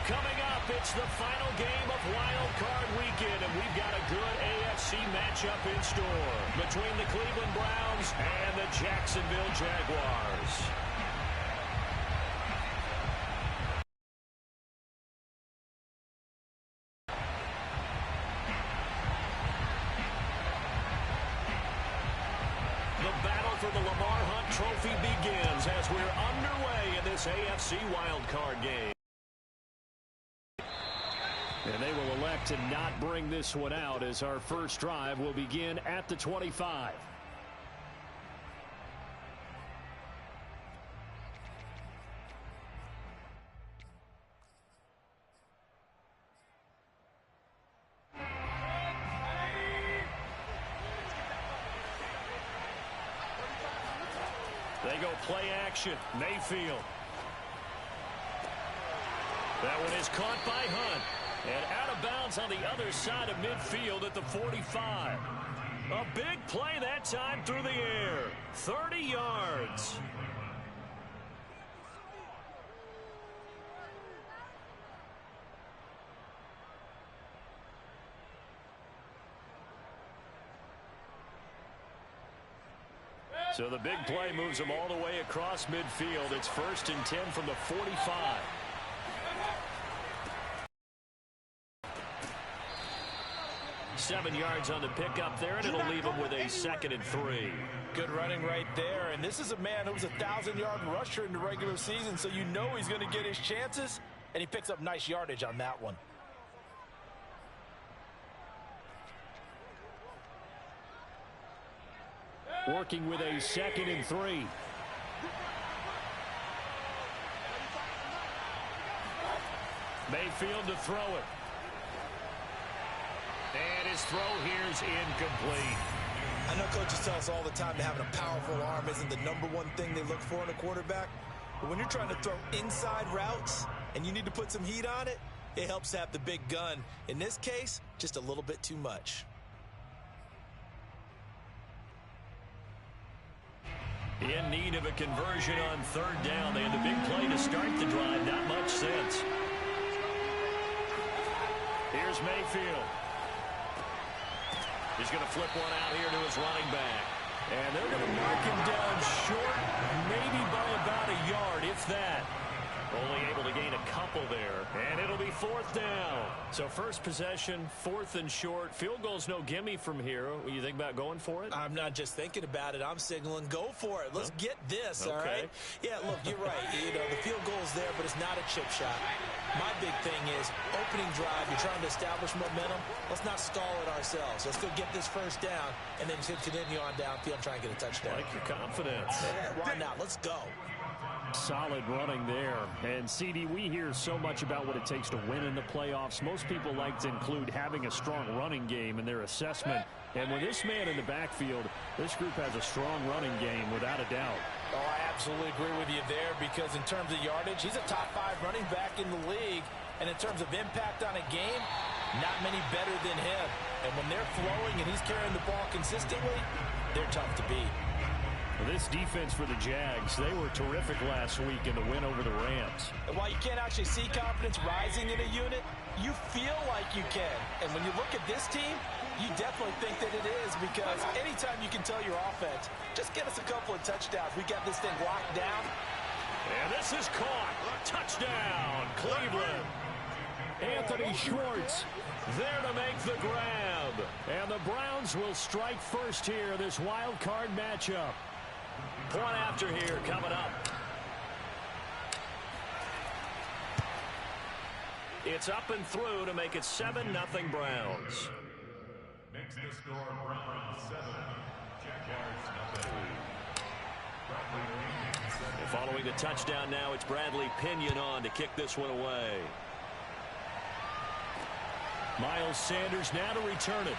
Coming up, it's the final game of Wild Card Weekend, and we've got a good AFC matchup in store between the Cleveland Browns and the Jacksonville Jaguars. The battle for the Lamar Hunt Trophy begins as we're underway in this AFC Wild Card game. And they will elect to not bring this one out as our first drive will begin at the 25. They go play action. Mayfield. That one is caught by Hunt. And out of bounds on the other side of midfield at the 45. A big play that time through the air. 30 yards. So the big play moves them all the way across midfield. It's 1st and 10 from the 45. Seven yards on the pickup there, and it'll leave him with a 2nd and 3. Good running right there, and this is a man who was a 1,000-yard rusher in the regular season, so you know he's going to get his chances, and he picks up nice yardage on that one. Working with a 2nd and 3. Mayfield to throw it. And his throw here is incomplete. I know coaches tell us all the time that having a powerful arm isn't the #1 thing they look for in a quarterback. But when you're trying to throw inside routes and you need to put some heat on it, it helps to have the big gun. In this case, just a little bit too much. In need of a conversion on 3rd down. They had the big play to start the drive. Not much sense. Here's Mayfield. He's going to flip one out here to his running back. And they're going to mark him down short, maybe by about a yard, if that. Only able to gain a couple there. And it'll be 4th down. So first possession, 4th and short. Field goal's no gimme from here. What you think about going for it? I'm not just thinking about it. I'm signaling go for it. Let's get this, all right? Yeah, look, you're right. You know, the field goal's there, but it's not a chip shot. My big thing is opening drive. You're trying to establish momentum. Let's not stall it ourselves. Let's go get this 1st down and then continue on downfield and try and get a touchdown. Like your confidence. Yeah, why not? Let's go. Solid running there. And CD, we hear so much about what it takes to win in the playoffs. Most people like to include having a strong running game in their assessment. And with this man in the backfield, this group has a strong running game without a doubt. Oh, I absolutely agree with you there, because in terms of yardage, he's a top 5 running back in the league. And in terms of impact on a game, not many better than him. And when they're flowing and he's carrying the ball consistently, they're tough to beat. This defense for the Jags, they were terrific last week in the win over the Rams. And while you can't actually see confidence rising in a unit, you feel like you can. And when you look at this team, you definitely think that it is, because anytime you can tell your offense, just get us a couple of touchdowns. We got this thing locked down. And this is caught. Touchdown, Cleveland. Anthony Schwartz there to make the grab. And the Browns will strike first here, this wild card matchup. Point after here coming up. It's up and through to make it 7-0 Browns. Makes the score Browns 7, Jaguars 0. Following the touchdown now, it's Bradley Pinion on to kick this one away. Miles Sanders now to return it.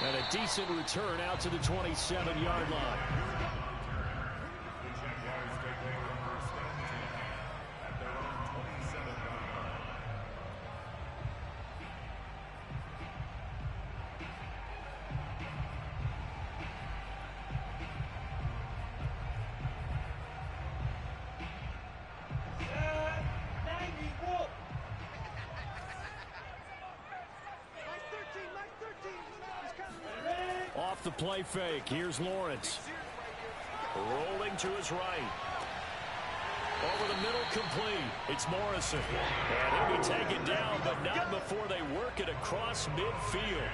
And a decent return out to the 27-yard line. off the play fake. Here's Lawrence. Rolling to his right. Over the middle, complete. It's Morrison. And he'll be taken down, but not before they work it across midfield.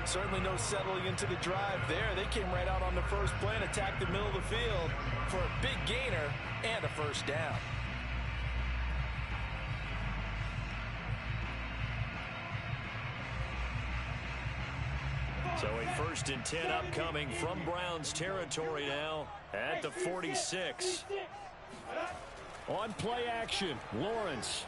Certainly no settling into the drive there. They came right out on the first play and attacked the middle of the field for a big gainer and a first down. So a 1st and 10 upcoming from Browns territory now at the 46. On play action, Lawrence.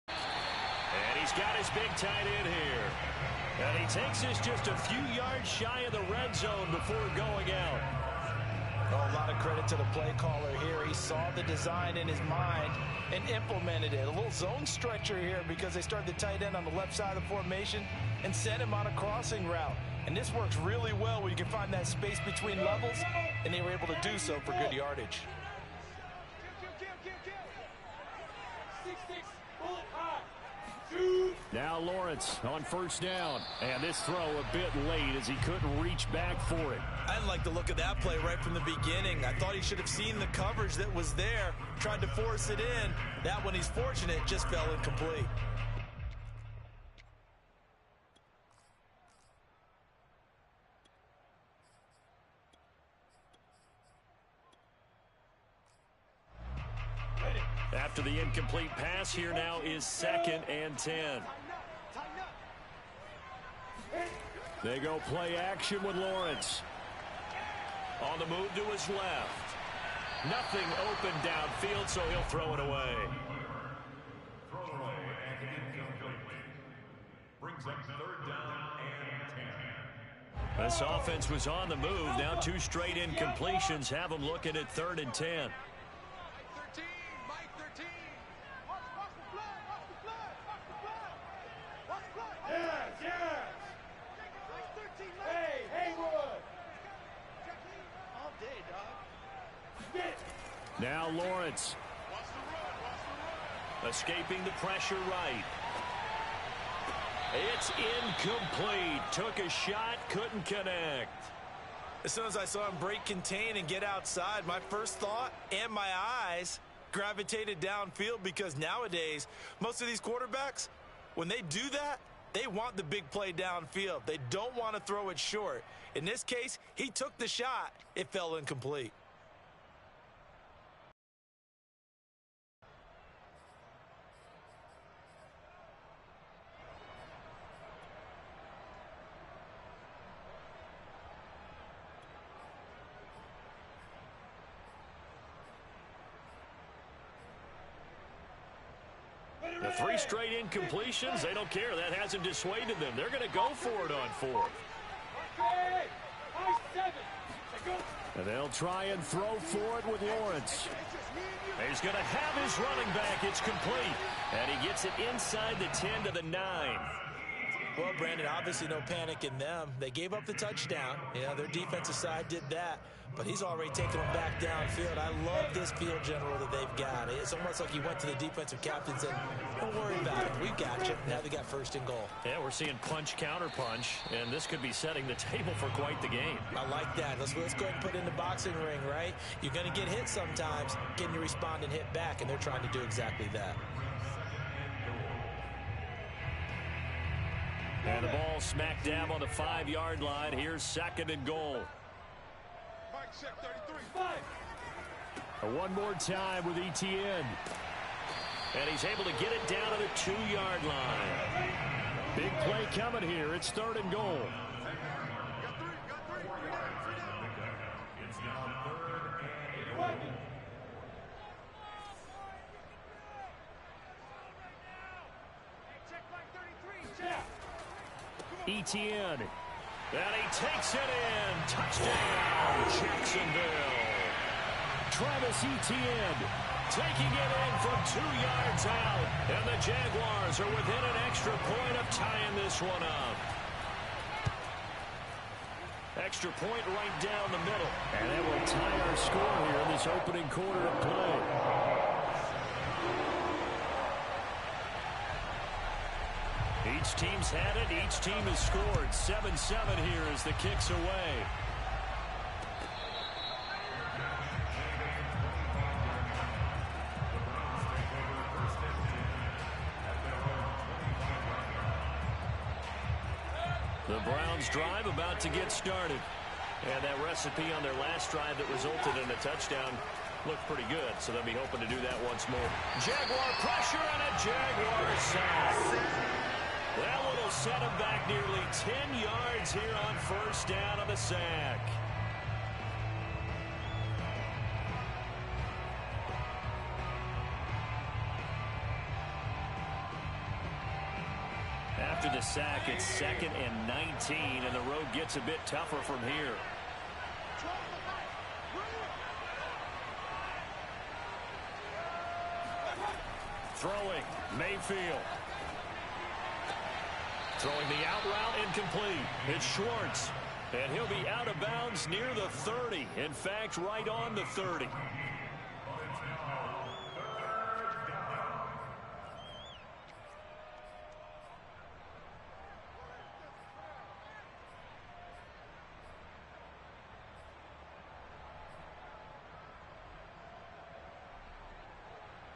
And he's got his big tight end here. And he takes this just a few yards shy of the red zone before going out. Oh, a lot of credit to the play caller here. He saw the design in his mind and implemented it. A little zone stretcher here because they started the tight end on the left side of the formation and sent him on a crossing route. And this works really well when you can find that space between levels, and they were able to do so for good yardage. Now Lawrence on 1st down. And this throw a bit late as he couldn't reach back for it. I didn't like the look of that play right from the beginning. I thought he should have seen the coverage that was there, tried to force it in. That one, he's fortunate, just fell incomplete. After the incomplete pass, here now is 2nd and 10. They go play action with Lawrence. On the move to his left. Nothing open downfield, so he'll throw it away. Throw away and incomplete. Brings up 3rd down and 10. This offense was on the move. Now 2 straight incompletions have them looking at 3rd and 10. Now Lawrence. Escaping the pressure right. It's incomplete. Took a shot, couldn't connect. As soon as I saw him break contain and get outside, my first thought and my eyes gravitated downfield, because nowadays, most of these quarterbacks, when they do that, they want the big play downfield. They don't want to throw it short. In this case, he took the shot. It fell incomplete. The 3 straight incompletions, they don't care. That hasn't dissuaded them. They're going to go for it on 4th. And they'll try and throw for it with Lawrence. He's going to have his running back. It's complete. And he gets it inside the 10 to the 9. Well, Brandon, obviously no panic in them. They gave up the touchdown. Yeah, their defensive side did that. But he's already taken them back downfield. I love this field general that they've got. It's almost like he went to the defensive captain and said, don't worry about it. We've got you. Now they got 1st and goal. Yeah, we're seeing punch, counter punch, and this could be setting the table for quite the game. I like that. Let's go ahead and put it in the boxing ring, right? You're going to get hit sometimes. Can you respond and hit back? And they're trying to do exactly that. And the ball smack dab on the 5-yard line. Here's 2nd and goal. One more time with Etienne. And he's able to get it down to the 2-yard line. Big play coming here. It's 3rd and goal. It's now 3rd and 8. Etienne. And he takes it in. Touchdown, Jacksonville. Travis Etienne taking it in from 2 yards out. And the Jaguars are within an extra point of tying this one up. Extra point right down the middle. And that will tie our score here in this opening quarter of play. Each team's had it. Each team has scored. 7-7 here as the kick's away. The Browns drive about to get started. And that recipe on their last drive that resulted in a touchdown looked pretty good, so they'll be hoping to do that once more. Jaguar pressure and a Jaguar sack. That one will set him back nearly 10 yards here on first down on the sack. After the sack, it's 2nd and 19, and the road gets a bit tougher from here. Throwing, Mayfield. Throwing the out route incomplete. It's Schwartz. And he'll be out of bounds near the 30. In fact, right on the 30.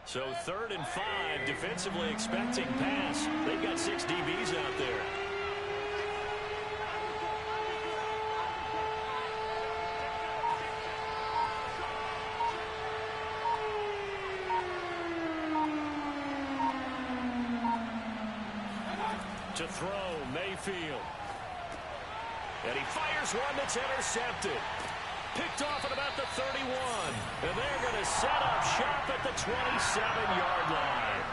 So 3rd and 5, defensively expecting pass. They've got 6 DBs out there. To throw, Mayfield. And he fires one that's intercepted. Picked off at about the 31. And they're going to set up shop at the 27-yard line.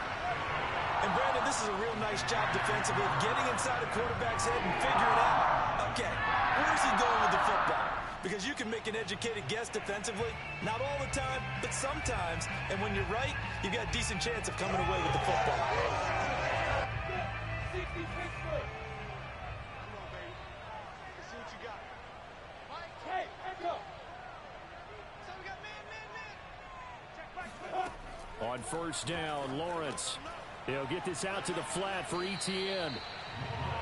And, Brandon, this is a real nice job defensively, getting inside the quarterback's head and figuring out, okay, where's he going with the football? Because you can make an educated guess defensively, not all the time, but sometimes. And when you're right, you've got a decent chance of coming away with the football. On first down, Lawrence. He'll get this out to the flat for Etienne.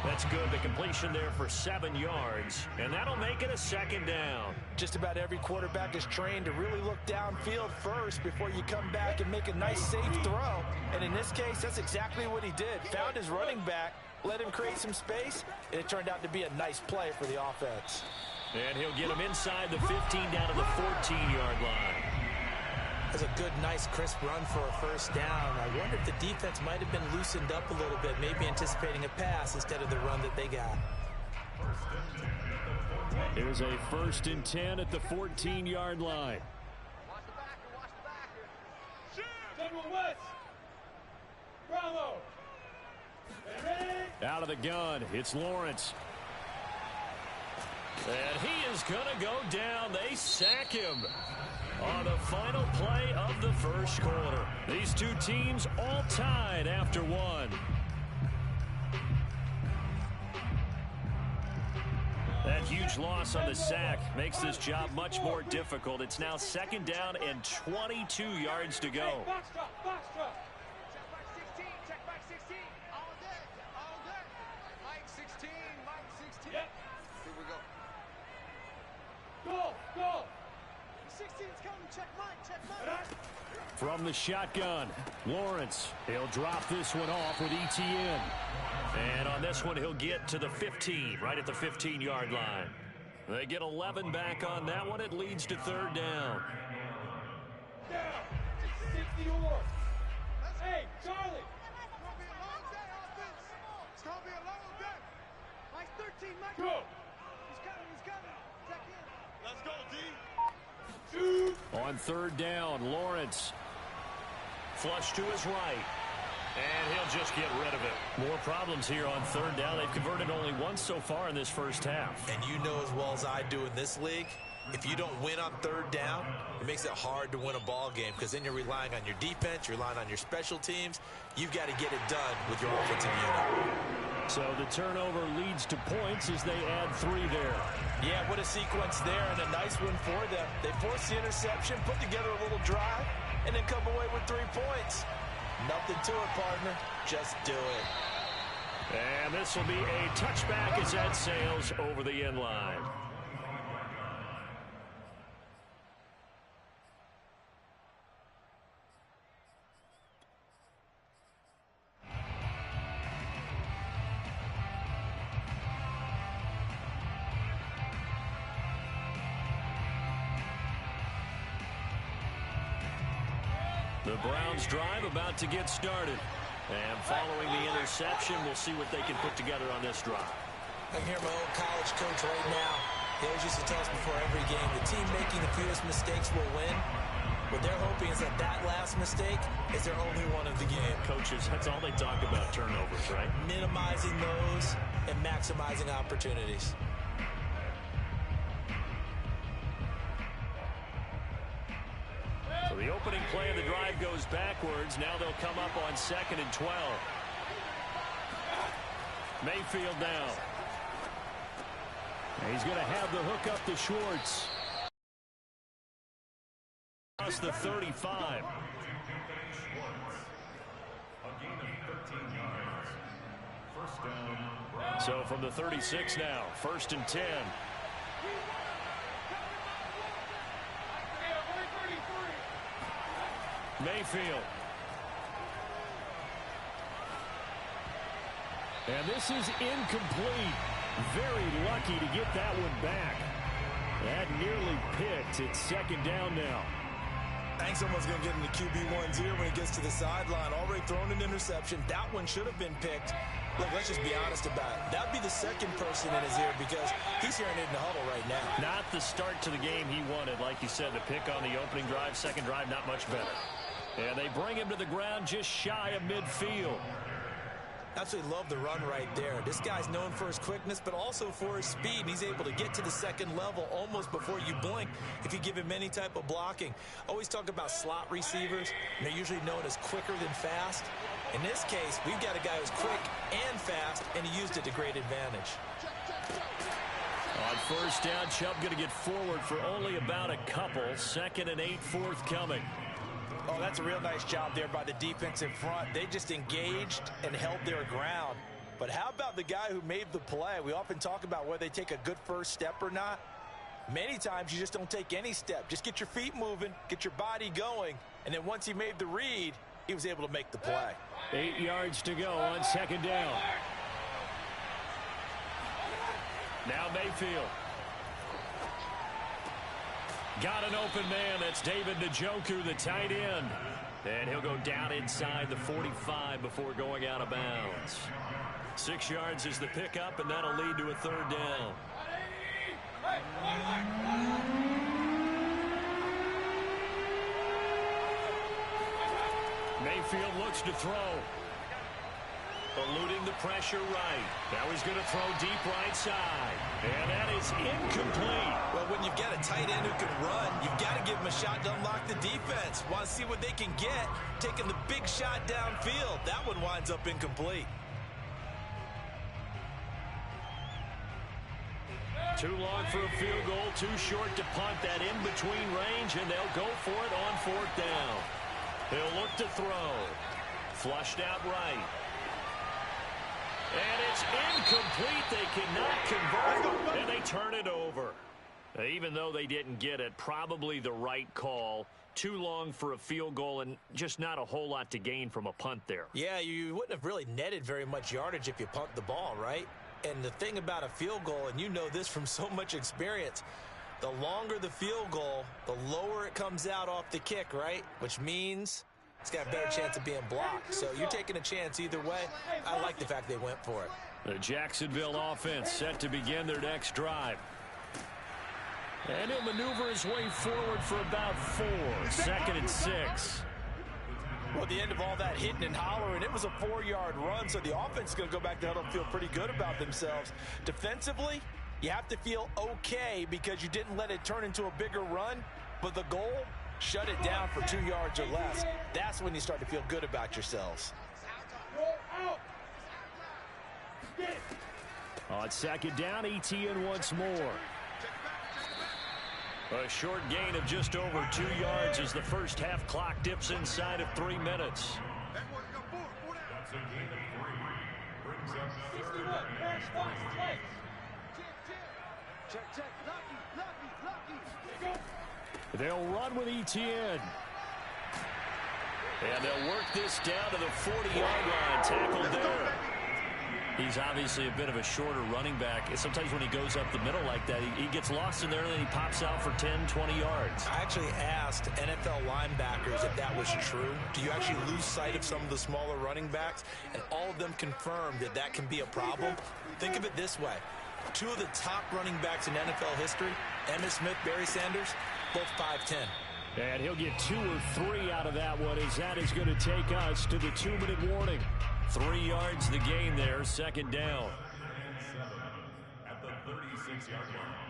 That's good. The completion there for 7 yards. And that'll make it a 2nd down. Just about every quarterback is trained to really look downfield first before you come back and make a nice, safe throw. And in this case, that's exactly what he did. Found his running back, let him create some space, and it turned out to be a nice play for the offense. And he'll get him inside the 15 down to the 14-yard line. That's a good, nice, crisp run for a first down. I wonder if the defense might have been loosened up a little bit, maybe anticipating a pass instead of the run that they got. Here's a 1st and 10 at the 14-yard line. Watch the backer, General West. Bravo. Out of the gun, it's Lawrence. And he is going to go down. They sack him on the final play of the first quarter. These two teams all tied after one. That huge loss on the sack makes this job much more difficult. It's now 2nd down and 22 yards to go. Box drop. Check back 16, check back 16. All good. Mike 16, Mike 16. Yep. Here we go. Go. 16's coming, check Mike. From the shotgun, Lawrence. He'll drop this one off with Etienne. And on this one, he'll get to the 15, right at the 15-yard line. They get 11 back on that one. It leads to 3rd down. Down. 60 or more. Hey, Charlie. It's gonna be a long day, offense. It's gonna be a long day. Mike 13, Mike. Go. He's coming. Check in. Let's go, D. Shoot. On 3rd down, Lawrence. Flush to his right. And he'll just get rid of it. More problems here on 3rd down. They've converted only once so far in this first half. And you know as well as I do in this league, if you don't win on 3rd down, it makes it hard to win a ball game because then you're relying on your defense, you're relying on your special teams. You've got to get it done with your offensive unit. So the turnover leads to points as they add 3 there. Yeah, what a sequence there, and a nice one for them. They force the interception, put together a little drive, and then come away with 3 points. Nothing to it, partner. Just do it. And this will be a touchback as that sails over the end line. The Browns drive about to get started. And following the interception, we'll see what they can put together on this drive. I can hear my old college coach right now. He always used to tell us before every game, the team making the fewest mistakes will win. What they're hoping is that that last mistake is their only one of the game. Coaches, that's all they talk about, turnovers, right? Minimizing those and maximizing opportunities. So the opening play of the drive goes backwards. Now they'll come up on 2nd and 12. Mayfield down. And he's going to have the hook up to Schwartz. Across the 35. So from the 36 now, 1st and 10. Mayfield. And this is incomplete. Very lucky to get that one back. That nearly picked. It's 2nd down now. I think someone's going to get in the QB1's ear when he gets to the sideline. Already thrown an interception. That one should have been picked. Look, let's just be honest about it. That would be the second person in his ear because he's hearing it in the huddle right now. Not the start to the game he wanted. Like you said, the pick on the opening drive, second drive, not much better. And they bring him to the ground just shy of midfield. Absolutely love the run right there. This guy's known for his quickness, but also for his speed. And he's able to get to the second level almost before you blink if you give him any type of blocking. Always talk about slot receivers. And they're usually known as quicker than fast. In this case, we've got a guy who's quick and fast, and he used it to great advantage. On 1st down, Chubb going to get forward for only about a couple. 2nd and 8 forthcoming. Oh, that's a real nice job there by the defensive front. They just engaged and held their ground. But how about the guy who made the play? We often talk about whether they take a good first step or not. Many times you just don't take any step. Just get your feet moving, get your body going, and then once he made the read, he was able to make the play. 8 yards to go on 2nd down. Now Mayfield. Got an open man. That's David Njoku, the tight end. And he'll go down inside the 45 before going out of bounds. 6 yards is the pickup, and that'll lead to a 3rd down. Mayfield looks to throw. Eluding the pressure right. Now he's going to throw deep right side. And that is incomplete. Well, when you've got a tight end who can run, you've got to give him a shot to unlock the defense. Want to see what they can get, taking the big shot downfield. That one winds up incomplete. Too long for a field goal, too short to punt. That in-between range, and they'll go for it on 4th down. He'll look to throw. Flushed out right. And it's incomplete. They cannot convert, and they turn it over. Even though they didn't get it, probably the right call. Too long for a field goal and just not a whole lot to gain from a punt there. Yeah, you wouldn't have really netted very much yardage if you punt the ball, right? And the thing about a field goal, and you know this from so much experience, the longer the field goal, the lower it comes out off the kick, right? Which means it's got a better chance of being blocked. So you're taking a chance either way. I like the fact they went for it. The Jacksonville offense set to begin their next drive. And he'll maneuver his way forward for about 4. 2nd and 6. Well, at the end of all that hitting and hollering, it was a 4-yard run, so the offense is going to go back to huddle and feel pretty good about themselves. Defensively, you have to feel okay because you didn't let it turn into a bigger run, but the goal, shut it down for 2 yards or less. That's when you start to feel good about yourselves. On 2nd down, ETN once more. A short gain of just over 2 yards as the first half clock dips inside of 3 minutes. 61, match points, twice. Check, check. Lucky. They'll run with ETN. And they'll work this down to the 40-yard line. Tackled there. He's obviously a bit of a shorter running back. Sometimes when he goes up the middle like that, he gets lost in there and then he pops out for 10, 20 yards. I actually asked NFL linebackers if that was true. Do you actually lose sight of some of the smaller running backs? And all of them confirmed that that can be a problem. Think of it this way. Two of the top running backs in NFL history, Emmitt Smith, Barry Sanders, both 5'10". And he'll get 2 or 3 out of that one, as that is going to take us to the 2-minute warning. 3 yards the gain there, second down. At the 36-yard line.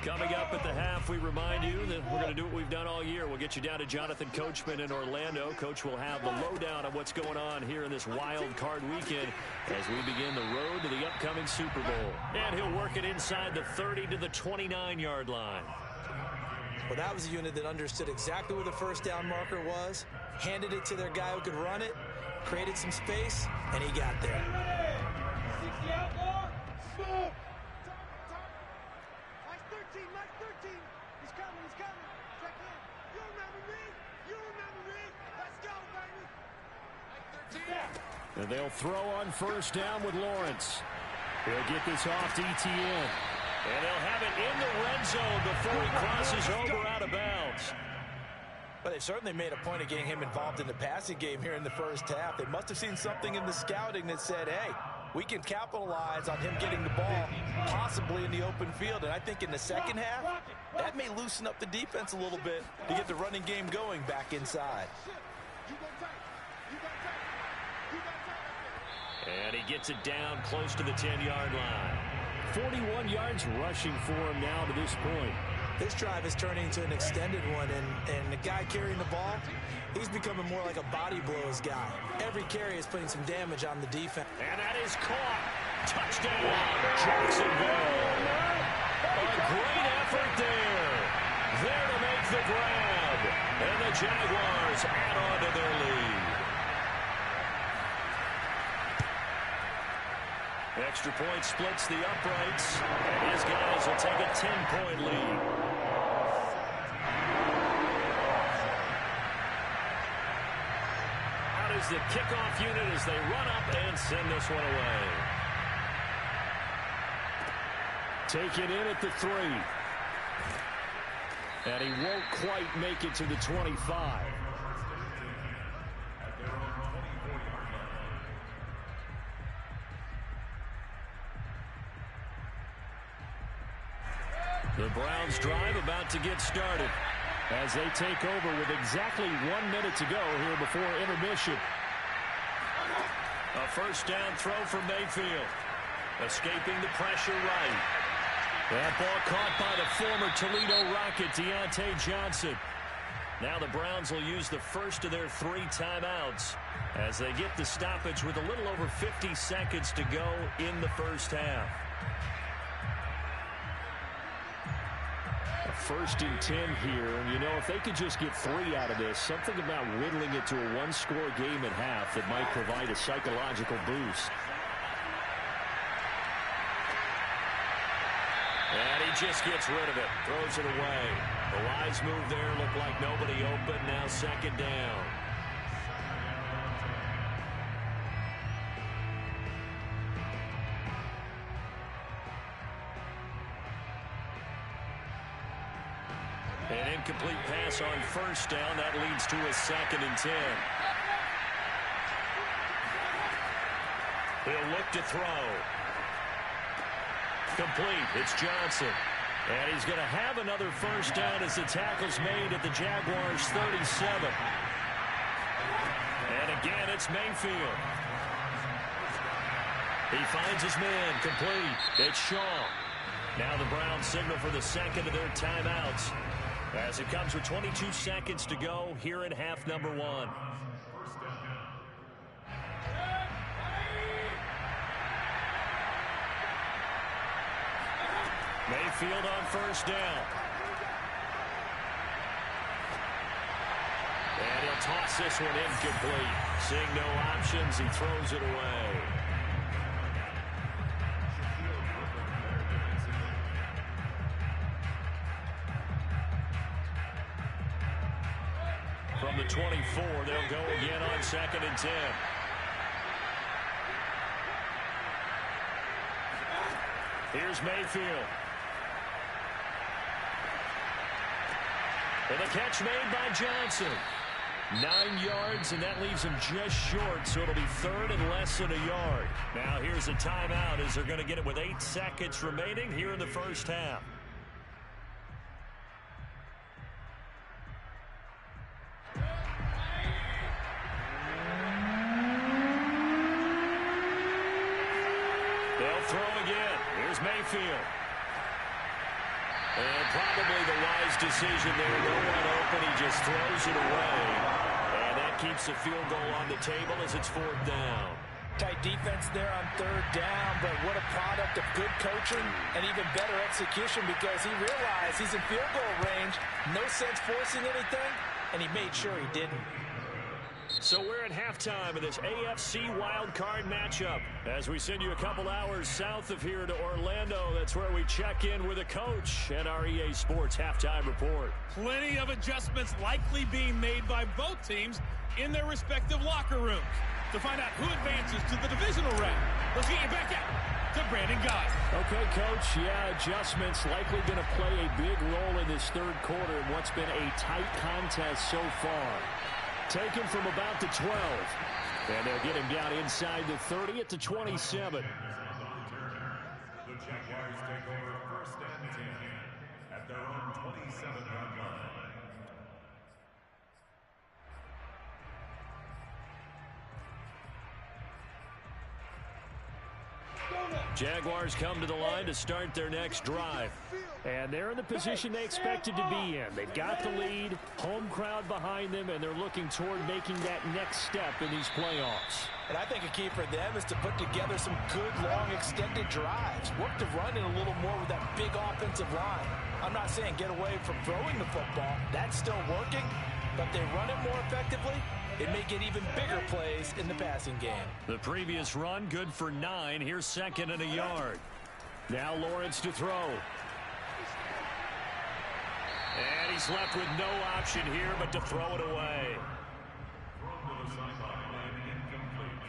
Coming up at the half, we remind you that we're going to do what we've done all year. We'll get you down to Jonathan Coachman in Orlando. Coach will have the lowdown on what's going on here in this wild card weekend as we begin the road to the upcoming Super Bowl. And he'll work it inside the 30 to the 29-yard line. Well, that was a unit that understood exactly where the first down marker was, handed it to their guy who could run it, created some space, and he got there. 60 outlaw, smoke. Mike 13. He's coming. Check in. You remember me? Let's go, baby. Mike 13. And they'll throw on first down with Lawrence. He'll get this off to ETN. And they'll have it in the red zone before he crosses over out of bounds. But they certainly made a point of getting him involved in the passing game here in the first half. They must have seen something in the scouting that said, hey, we can capitalize on him getting the ball, possibly in the open field. And I think in the second half, that may loosen up the defense a little bit to get the running game going back inside. And he gets it down close to the 10-yard line. 41 yards rushing for him now to this point. This drive is turning into an extended one, and the guy carrying the ball, he's becoming more like a body blows guy. Every carry is putting some damage on the defense. And that is caught. Touchdown, Jacksonville. A great effort there. There to make the grab. And the Jaguars add on to their lead. Extra point splits the uprights, and his guys will take a 10-point lead. Out is the kickoff unit as they run up and send this one away. Taken in at the 3. And he won't quite make it to the 25. The Browns drive about to get started as they take over with exactly 1 minute to go here before intermission. A first down throw for Mayfield. Escaping the pressure right. That ball caught by the former Toledo Rocket, Deontay Johnson. Now the Browns will use the first of their 3 timeouts as they get the stoppage with a little over 50 seconds to go in the first half. First and 10 here, and you know, if they could just get 3 out of this, something about whittling it to a 1-score game at half that might provide a psychological boost. And he just gets rid of it, throws it away. The wise move there, looked like nobody open, now second down. An incomplete pass on first down. That leads to a 2nd and 10. He'll look to throw. Complete. It's Johnson. And he's going to have another first down as the tackle's made at the Jaguars' 37. And again, it's Mayfield. He finds his man. Complete. It's Shaw. Now the Browns signal for the second of their timeouts, as it comes with 22 seconds to go here in half number 1. Mayfield on first down. And he'll toss this one incomplete. Seeing no options, he throws it away. From the 24, they'll go again on 2nd and 10. Here's Mayfield. And the catch made by Johnson. 9 yards, and that leaves him just short, so it'll be 3rd and less than a yard. Now here's a timeout as they're going to get it with 8 seconds remaining here in the first half. They'll throw again. Here's Mayfield. And probably the wise decision there. No one open. He just throws it away. And that keeps the field goal on the table as it's 4th down. Tight defense there on 3rd down, but what a product of good coaching and even better execution because he realized he's in field goal range. No sense forcing anything, and he made sure he didn't. So we're at halftime of this AFC wildcard matchup. As we send you a couple hours south of here to Orlando, that's where we check in with a coach and our EA Sports halftime report. Plenty of adjustments likely being made by both teams in their respective locker rooms. To find out who advances to the divisional round, let's get you back out to Brandon Guy. Okay, Coach. Yeah, adjustments likely going to play a big role in this 3rd quarter in what's been a tight contest so far. Taken from about the 12. And they'll get him down inside the 30 at the 27. The Jaguars take over 1st and 10 at their own 27-yard line. Jaguars come to the line to start their next drive. And they're in the position they expected to be in. They've got the lead, home crowd behind them, and they're looking toward making that next step in these playoffs. And I think a key for them is to put together some good, long, extended drives. Work to run it a little more with that big offensive line. I'm not saying get away from throwing the football. That's still working, but they run it more effectively. It may get even bigger plays in the passing game. The previous run, good for 9. Here's 2nd and a yard. Now Lawrence to throw. And he's left with no option here but to throw it away. Thrown to the sideline and incomplete.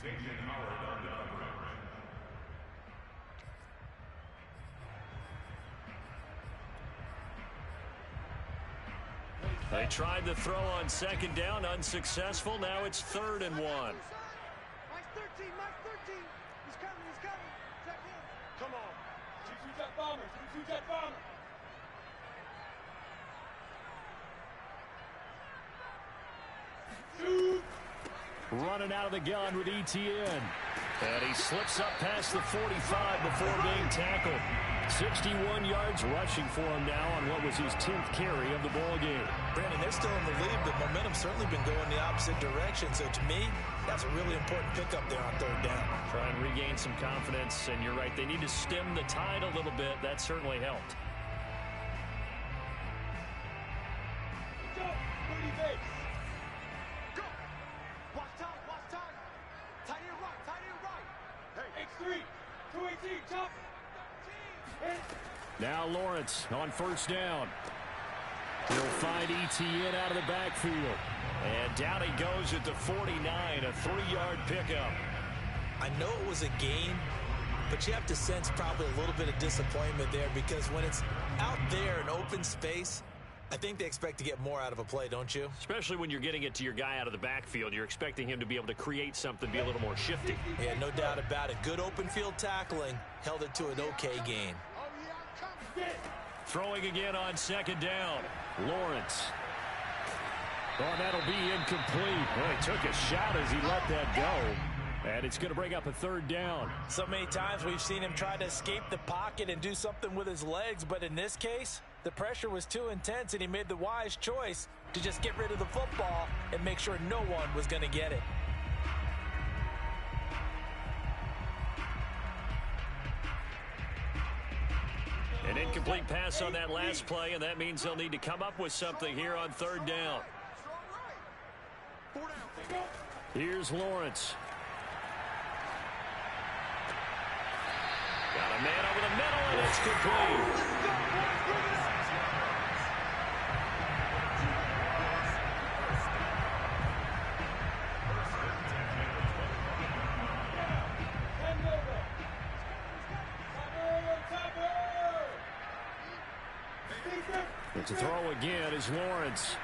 Xavier Howard on the coverage. They tried the throw on 2nd down, unsuccessful. Now it's 3rd and 1. Mike 13, Mike 13. He's coming, he's coming. Check in. Come on. Shoot that bomber, shoot that bomber. Running out of the gun with ETN. And he slips up past the 45 before being tackled. 61 yards rushing for him now on what was his 10th carry of the ball game. Brandon, they're still in the lead, but momentum's certainly been going the opposite direction. So to me, that's a really important pickup there on 3rd down. Try and regain some confidence, and you're right, they need to stem the tide a little bit. That certainly helped. Go, pretty base. Go. Watch time, watch time. Tight end right, tight end right. Hey, X3, 218, chop. Now Lawrence on 1st down. He'll find ETN out of the backfield. And down he goes at the 49, a 3-yard pickup. I know it was a gain, but you have to sense probably a little bit of disappointment there because when it's out there in open space, I think they expect to get more out of a play, don't you? Especially when you're getting it to your guy out of the backfield. You're expecting him to be able to create something, be a little more shifty. Yeah, no doubt about it. Good open field tackling held it to an okay gain. Throwing again on 2nd down. Lawrence. Oh, that'll be incomplete. Well, he took a shot as he let that go. And it's going to bring up a 3rd down. So many times we've seen him try to escape the pocket and do something with his legs, but in this case, the pressure was too intense and he made the wise choice to just get rid of the football and make sure no one was going to get it. An incomplete pass on that last play, and that means they'll need to come up with something here on 3rd down. Here's Lawrence. Got a man over the middle, and it's complete. To throw again is Lawrence.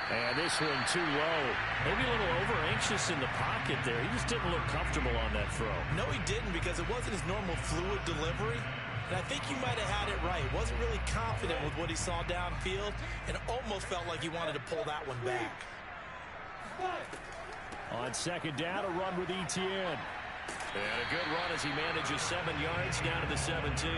And this one too low. Maybe a little over-anxious in the pocket there. He just didn't look comfortable on that throw. No, he didn't, because it wasn't his normal fluid delivery. And I think you might have had it right. Wasn't really confident with what he saw downfield, and almost felt like he wanted to pull that one back. On second down, a run with Etienne. And a good run as he manages 7 yards down to the 17.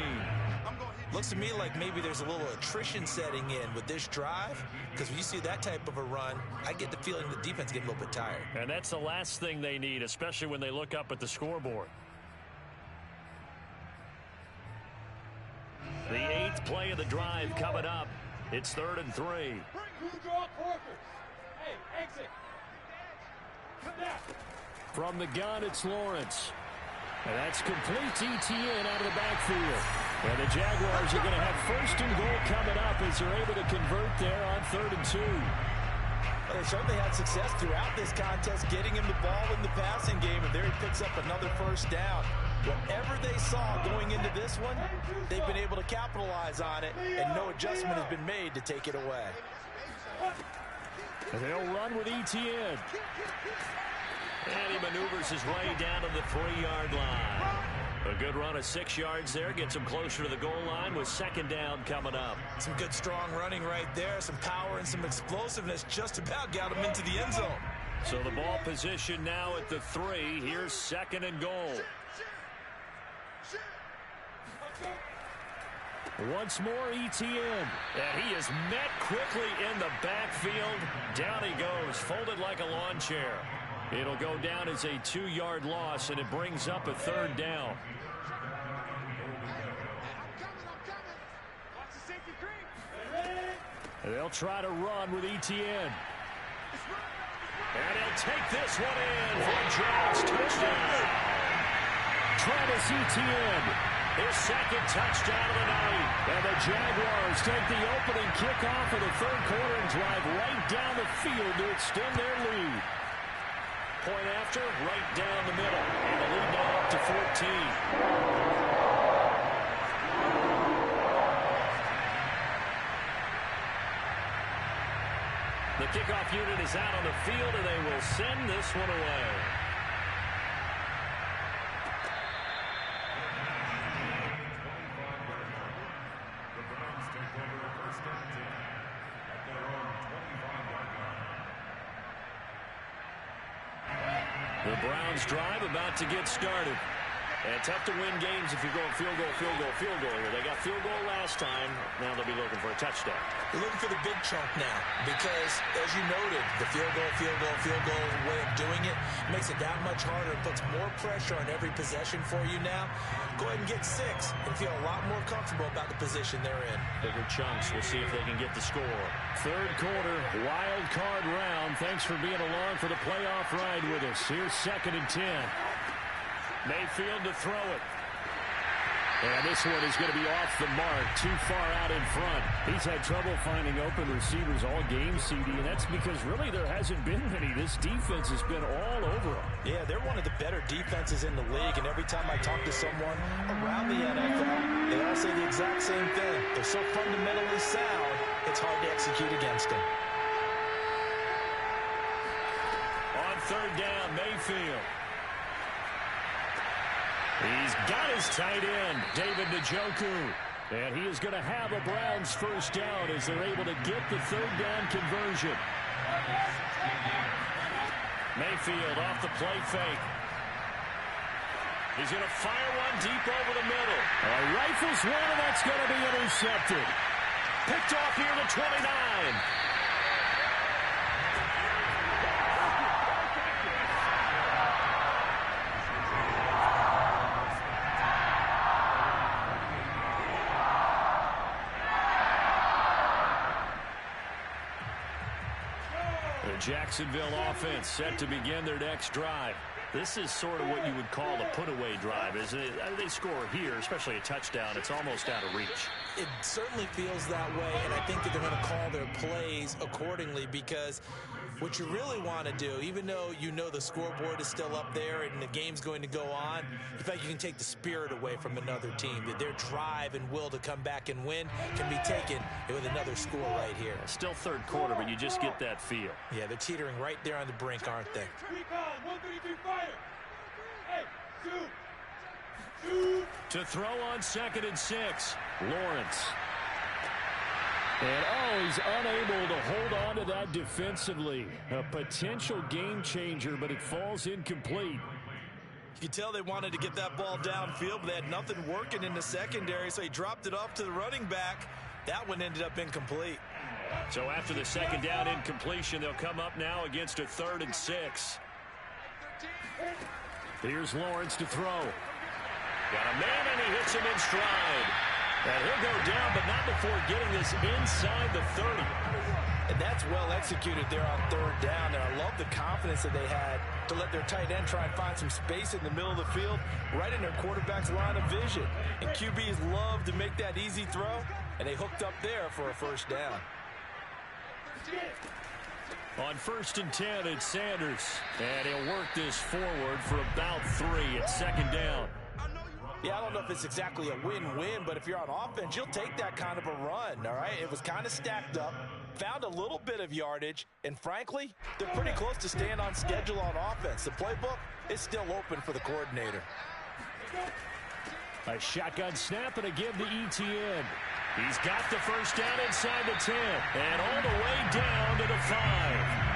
Looks to me like maybe there's a little attrition setting in with this drive, because when you see that type of a run, I get the feeling the defense getting a little bit tired. And that's the last thing they need, especially when they look up at the scoreboard. The 8th play of the drive coming up. It's 3rd and 3. Who draw corkers? Hey, exit. Come down. From the gun, it's Lawrence. And that's complete to Etienne out of the backfield. And the Jaguars are going to have 1st and goal coming up as they're able to convert there on 3rd and 2. Well, they certainly had success throughout this contest, getting him the ball in the passing game, and there he picks up another 1st down. Whatever they saw going into this one, they've been able to capitalize on it, and no adjustment has been made to take it away. And they'll run with Etienne. And he maneuvers his way down to the 3-yard line. A good run of 6 yards there. Gets him closer to the goal line with 2nd down coming up. Some good strong running right there. Some power and some explosiveness just about got him into the end zone. So the ball position now at the 3. Here's 2nd and goal. Once more, Etienne. And he is met quickly in the backfield. Down he goes, folded like a lawn chair. It'll go down as a 2-yard loss, and it brings up a 3rd down. And they'll try to run with Etienne. And he'll take this one in for a Jags touchdown. Travis Etienne, his 2nd touchdown of the night. And the Jaguars take the opening kickoff of the 3rd quarter and drive right down the field to extend their lead. Point after, right down the middle. And the lead now up to 14. The kickoff unit is out on the field, and they will send this one away. The Browns take over 1st and 10 at their own 25-yard line. The Browns drive about to get started. And tough to win games if you're going field goal, field goal, field goal here. They got field goal last time. Now they'll be looking for a touchdown. They're looking for the big chunk now because, as you noted, the field goal way of doing it makes it that much harder. It puts more pressure on every possession for you now. Go ahead and get 6 and feel a lot more comfortable about the position they're in. Bigger chunks. We'll see if they can get the score. 3rd quarter, wild card round. Thanks for being along for the playoff ride with us. Here's 2nd and 10. Mayfield to throw it. And this one is going to be off the mark, too far out in front. He's had trouble finding open receivers all game, CD, and that's because really there hasn't been many. This defense has been all over them. Yeah, they're one of the better defenses in the league, and every time I talk to someone around the NFL, they all say the exact same thing. They're so fundamentally sound, it's hard to execute against them. On 3rd down, Mayfield. He's got his tight end, David Njoku. And he is going to have a Browns 1st down as they're able to get the 3rd down conversion. Mayfield off the play fake. He's going to fire one deep over the middle. Rifles one, and that's going to be intercepted. Picked off here to 29. The Jacksonville offense set to begin their next drive. This is sort of what you would call a put-away drive, isn't it? They score here, especially a touchdown. It's almost out of reach. It certainly feels that way, and I think that they're going to call their plays accordingly, because what you really want to do, even though you know the scoreboard is still up there and the game's going to go on, you feel like you can take the spirit away from another team, that their drive and will to come back and win can be taken with another score right here. Still third quarter, but you just get that feel. Yeah, they're teetering right there on the brink, aren't they? Recon, 132 fire. Hey, shoot. To throw on 2nd and 6, Lawrence. And, he's unable to hold on to that defensively. A potential game changer, but it falls incomplete. You can tell they wanted to get that ball downfield, but they had nothing working in the secondary, so he dropped it off to the running back. That one ended up incomplete. So after the second down incompletion, they'll come up now against a 3rd and 6. Here's Lawrence to throw. Got a man, and he hits him in stride. And he'll go down, but not before getting this inside the 30. And that's well executed there on 3rd down. And I love the confidence that they had to let their tight end try and find some space in the middle of the field, right in their quarterback's line of vision. And QBs love to make that easy throw, and they hooked up there for a 1st down. On 1st and 10, it's Sanders. And he'll work this forward for about 3 at 2nd down. Yeah, I don't know if it's exactly a win-win, but if you're on offense, you'll take that kind of a run, all right? It was kind of stacked up, found a little bit of yardage, and frankly, they're pretty close to staying on schedule on offense. The playbook is still open for the coordinator. A shotgun snap and a give to ETN. He's got the 1st down inside the 10, and all the way down to the 5.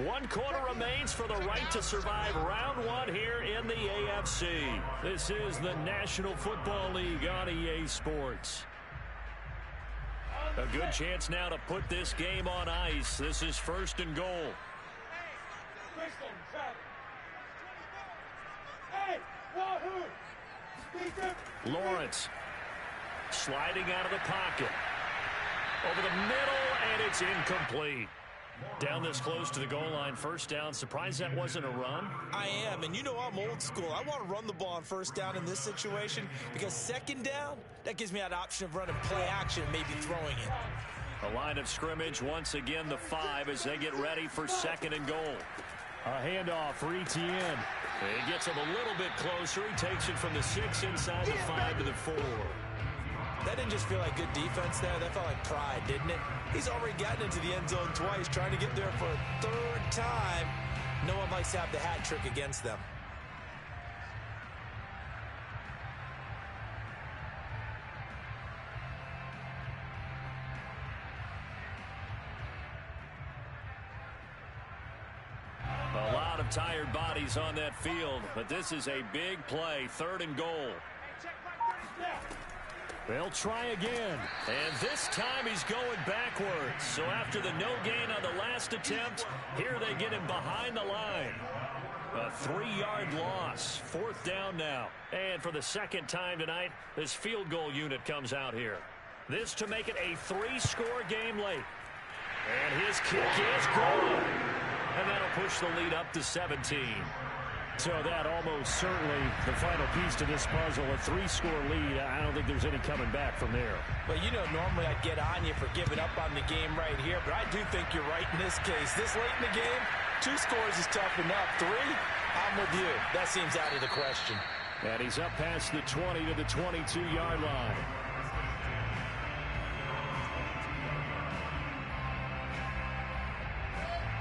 One quarter remains for the right to survive round 1 here in the AFC. This is the National Football League on EA Sports. A good chance now to put this game on ice. This is 1st and goal. Lawrence sliding out of the pocket. Over the middle, and it's incomplete. Down this close to the goal line, 1st down. Surprised that wasn't a run? I am, and you know I'm old school. I want to run the ball on 1st down in this situation, because 2nd down, that gives me that option of running play action, maybe throwing it. A line of scrimmage, once again the 5 as they get ready for 2nd and goal. A handoff for ETN. He gets him a little bit closer. He takes it from the 6 inside the 5 to the 4. That didn't just feel like good defense there. That felt like pride, didn't it? He's already gotten into the end zone twice, trying to get there for a 3rd time. No one likes to have the hat trick against them. A lot of tired bodies on that field, but this is a big play, 3rd and goal. They'll try again, and this time he's going backwards. So after the no gain on the last attempt, here they get him behind the line. A 3-yard loss, 4th down now. And for the 2nd time tonight, this field goal unit comes out here. This to make it a 3-score game late. And his kick is good. And that'll push the lead up to 17. So that almost certainly the final piece to this puzzle, a 3-score lead. I don't think there's any coming back from there. Well, you know, normally I'd get on you for giving up on the game right here, but I do think you're right in this case. This late in the game, 2 scores is tough enough. 3, I'm with you. That seems out of the question. And he's up past the 20 to the 22-yard line.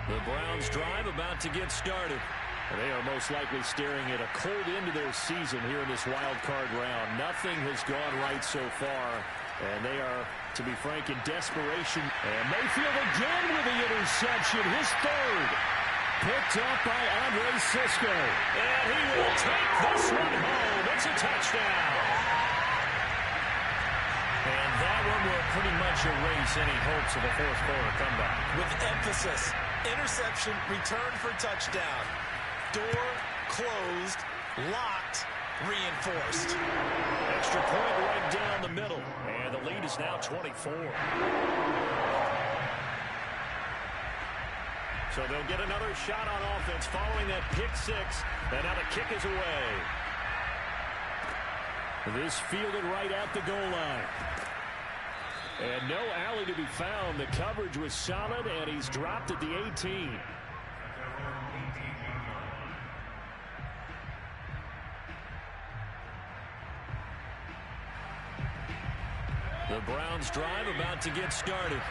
The Browns drive about to get started. They are most likely staring at a cold end to their season here in this wild card round. Nothing has gone right so far, and they are, to be frank, in desperation. And Mayfield again with the interception, his 3rd. Picked up by Andre Sisco. And he will take this one home. It's a touchdown. And that one will pretty much erase any hopes of a 4th quarter comeback. With emphasis. Interception, return for touchdown. Door closed, locked, reinforced. Extra point right down the middle. And the lead is now 24. So they'll get another shot on offense following that pick six. And now the kick is away. This fielded right at the goal line. And no alley to be found. The coverage was solid, and he's dropped at the 18. The Browns drive about to get started.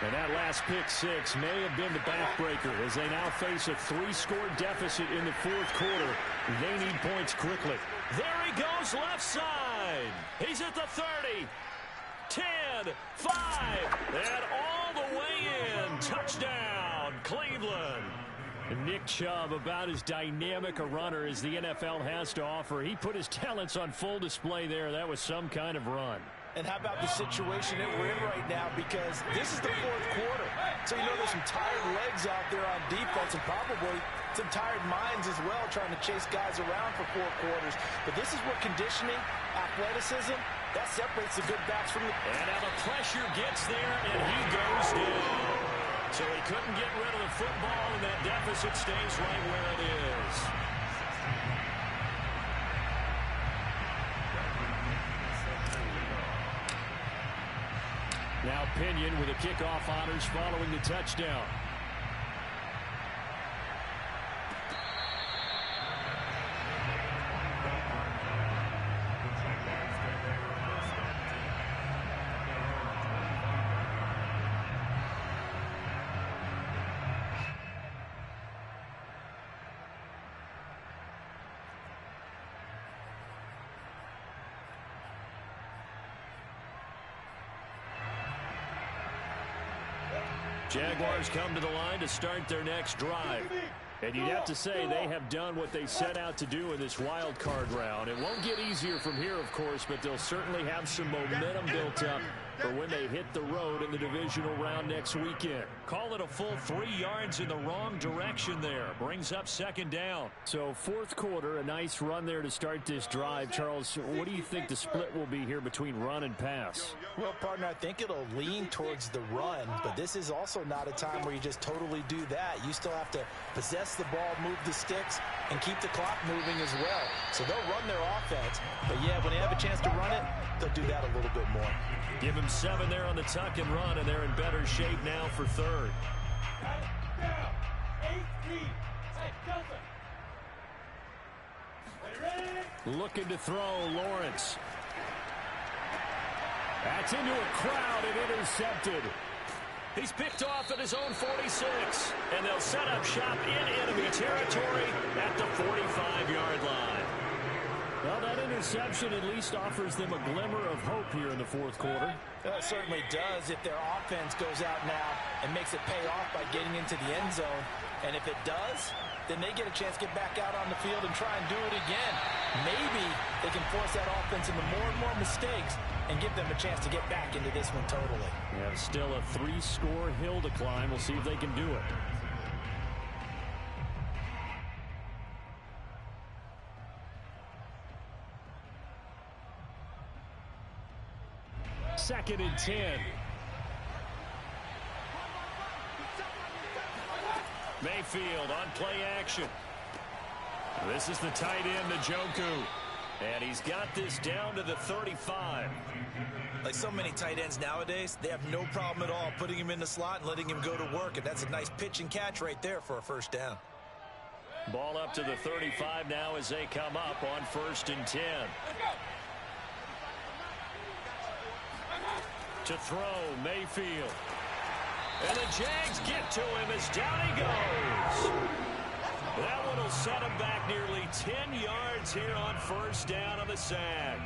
And that last pick six may have been the backbreaker as they now face a 3-score deficit in the fourth quarter. They need points quickly. There he goes left side. He's at the 30. 10, 5, and all the way in. Touchdown, Cleveland. Nick Chubb, about as dynamic a runner as the NFL has to offer. He put his talents on full display there. That was some kind of run. And how about the situation that we're in right now? Because this is the fourth quarter. So you know there's some tired legs out there on defense and probably some tired minds as well trying to chase guys around for 4 quarters. But this is where conditioning, athleticism, that separates the good backs from the... And now the pressure gets there, and he goes down. So he couldn't get rid of the football, and that deficit stays right where it is. Now Pinion with the kickoff honors following the touchdown. Jaguars come to the line to start their next drive. And you'd have to say they have done what they set out to do in this wild card round. It won't get easier from here, of course, but they'll certainly have some momentum built up for when they hit the road in the divisional round next weekend. Call it a full 3 yards in the wrong direction there. Brings up second down. So fourth quarter, a nice run there to start this drive. Charles, what do you think the split will be here between run and pass? Well, partner, I think it'll lean towards the run, but this is also not a time where you just totally do that. You still have to possess the ball, move the sticks, and keep the clock moving as well. So they'll run their offense, but yeah, when they have a chance to run it, they'll do that a little bit more. Give him 7 there on the tuck and run, and they're in better shape now for third. Looking to throw, Lawrence. That's into a crowd and intercepted. He's picked off at his own 46, and they'll set up shop in enemy territory at the 45-yard line. Well, that interception at least offers them a glimmer of hope here in the fourth quarter. It certainly does if their offense goes out now and makes it pay off by getting into the end zone. And if it does, then they get a chance to get back out on the field and try and do it again. Maybe they can force that offense into more and more mistakes and give them a chance to get back into this one totally. Yeah, still a 3-score hill to climb. We'll see if they can do it. Second and 10. Mayfield on play action. This is the tight end, Njoku. And he's got this down to the 35. Like so many tight ends nowadays, they have no problem at all putting him in the slot and letting him go to work. And that's a nice pitch and catch right there for a first down. Ball up to the 35 now as they come up on 1st and 10. To throw, Mayfield. And the Jags get to him as down he goes. That one will set him back nearly 10 yards here on 1st down on the sack.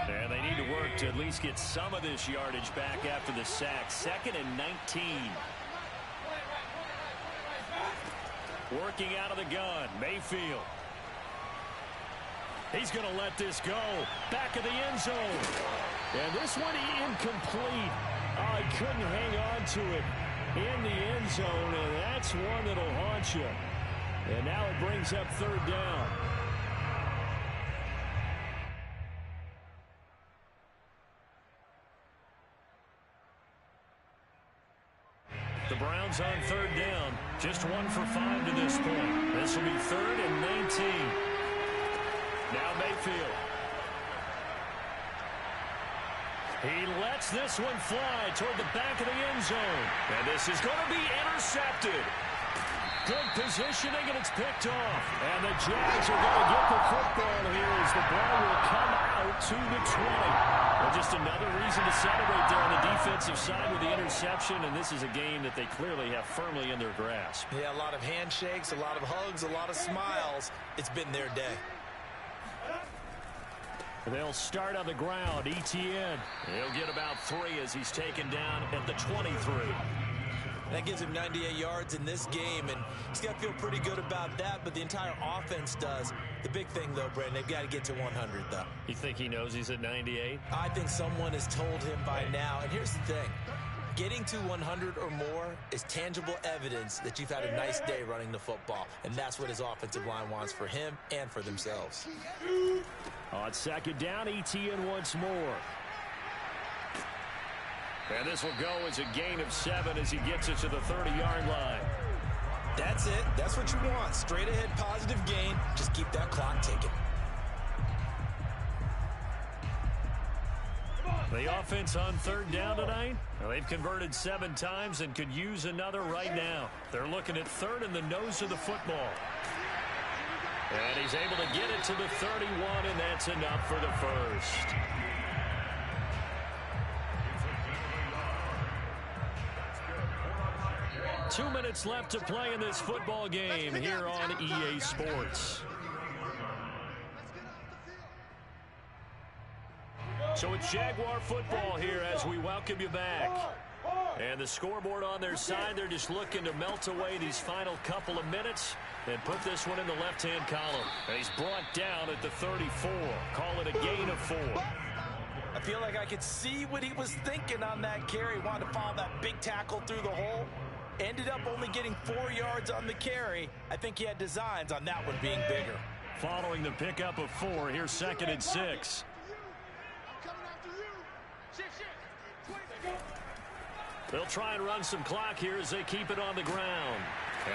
And they need to work to at least get some of this yardage back after the sack. 2nd and 19. Working out of the gun, Mayfield. He's going to let this go. Back of the end zone. And this one incomplete. Oh, he couldn't hang on to it in the end zone, and that's one that'll haunt you. And now it brings up third down. The Browns on third down. Just 1 for 5 to this point. This will be 3rd and 19. Now Mayfield. He lets this one fly toward the back of the end zone. And this is going to be intercepted. Good positioning, and it's picked off. And the Jags are going to get the football here as the ball will come out to the 20. Well, just another reason to celebrate there on the defensive side with the interception, and this is a game that they clearly have firmly in their grasp. Yeah, a lot of handshakes, a lot of hugs, a lot of smiles. It's been their day. They'll start on the ground. Etienne. He'll get about 3 as he's taken down at the 23. That gives him 98 yards in this game, and he's got to feel pretty good about that, but the entire offense does. The big thing, though, Brandon, they've got to get to 100, though. You think he knows he's at 98? I think someone has told him by now, and here's the thing. Getting to 100 or more is tangible evidence that you've had a nice day running the football, and that's what his offensive line wants for him and for themselves. On second down, Etienne once more. And this will go as a gain of 7 as he gets it to the 30-yard line. That's it. That's what you want. Straight ahead, positive gain. Just keep that clock ticking. The offense on third down tonight, well, they've converted 7 times and could use another right now. They're looking at 3rd in the nose of the football. And he's able to get it to the 31, and that's enough for the first. Two minutes left to play in this football game here on EA Sports. So it's Jaguar football here as we welcome you back. And the scoreboard on their side, they're just looking to melt away these final couple of minutes and put this one in the left-hand column. And he's brought down at the 34. Call it a gain of 4. I feel like I could see what he was thinking on that carry. Wanted to follow that big tackle through the hole. Ended up only getting 4 yards on the carry. I think he had designs on that one being bigger. Following the pickup of 4, here's 2nd and 6. They'll try and run some clock here as they keep it on the ground.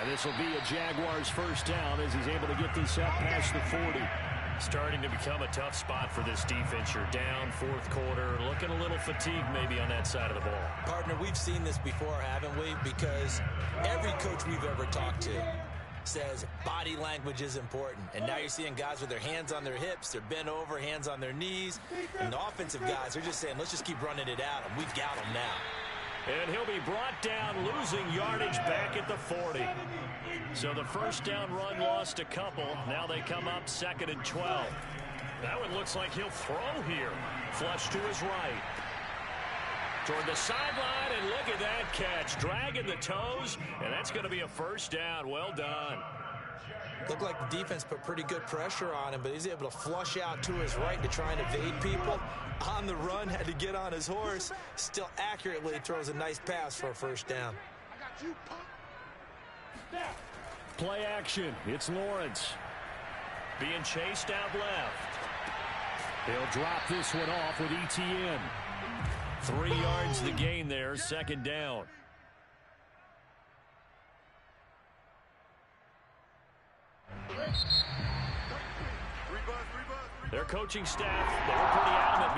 And this will be a Jaguars first down as he's able to get this up past the 40. Starting to become a tough spot for this defense. You're down 4th quarter, looking a little fatigued maybe on that side of the ball. Partner, we've seen this before, haven't we? Because every coach we've ever talked to says body language is important. And now you're seeing guys with their hands on their hips, they're bent over, hands on their knees. And the offensive guys are just saying, let's just keep running it at them. We've got them now. And he'll be brought down, losing yardage back at the 40. So the first down run lost a couple. Now they come up 2nd and 12. That one looks like he'll throw here. Flush to his right. Toward the sideline, and look at that catch. Dragging the toes, and that's going to be a first down. Well done. Looked like the defense put pretty good pressure on him, but he's able to flush out to his right to try and evade people. On the run, had to get on his horse. Still accurately throws a nice pass for a first down. Play action. It's Lawrence. Being chased out left. He'll drop this one off with Etienne. 3 yards the gain there, 2nd down. Their coaching staff, they were pretty adamant